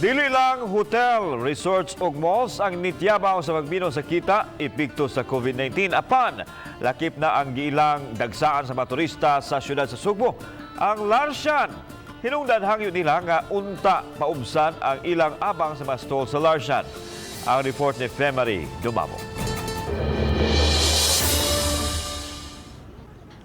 Dili lang hotel, resorts ug malls ang nityabaw sa pagbino sa kita epekto sa COVID-19. Apan, lakip na ang giilang dagsaan sa mga turista sa syudad sa Sugbo. Ang Larshan, hinungdan hangyo nila nga unta paubsan ang ilang abang sa mga stall sa Larshan. Ang report ni Femari Dumamo.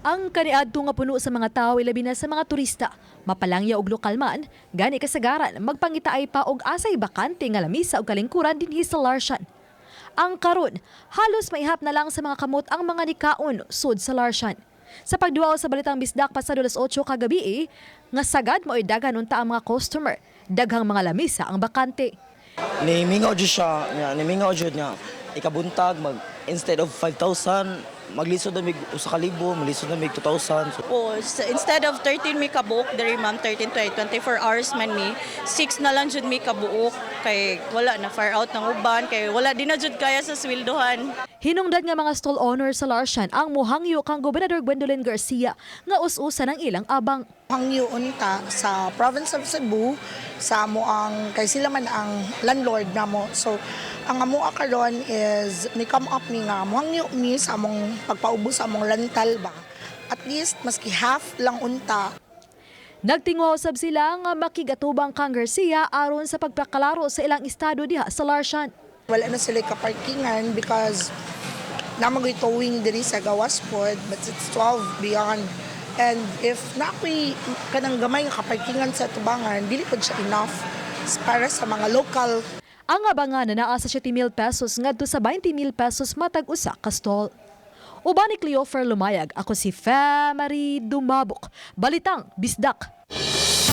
Ang kaniadto nga puno sa mga tawo ilabi na sa mga turista, mapalangya og lokal man, gani kasagaran magpangitaay pa og asay bakante nga lamisa og kalingkuran dinhi sa Larshan. Ang karon, halos maihap na lang sa mga kamot ang mga nikaon sud sa Larshan. Sa pagduaw sa balitang bisdak pasado alas 8 kagabi, nga sagad mo'y dagan unta ang mga customer, daghang mga lamisa ang bakante. Nimingaw jud siya, nimingaw jud niya. Ikabuntag instead of 5,000 maglisod na mig 1,000, maglisod na mig 2,000. O, instead of 13 mi kabuok, dari ma'am 13 to 24 hours man mi, 6 na lang jud mi kabuok kay wala na fire out ng uban kay wala din na jud kaya sa sweldohan. Hinungdan nga mga stall owner sa Larshan ang muhangyo kang Gobernador Gwendolyn Garcia nga us-usa ng ilang abang. Hangyoon ta sa province of Cebu sa amo ang kay sila man ang landlord namo. So ang amo karon is ni come up mi nga mohangyo mi sa among pagpaubos sa among lantal ba. At least maski half lang unta. Nagtingwa usab sila nga makigatubang kang Garcia aron sa pagpakalaro sa ilang estado diha sa Larshan. Wala na sila kaparkingan because namagoy towing diri sa gawas pod but it's 12 beyond. And if na ako'y kanang gamay nga kaparkingan sa tubangan, dili po siya enough para sa mga local. Ang abangan na naa sa 7,000 pesos ngadto sa 20,000 pesos matag usa ka stall. Uban ni Cleofer Lumayag, ako si Femari Dumabok. Balitang Bisdak.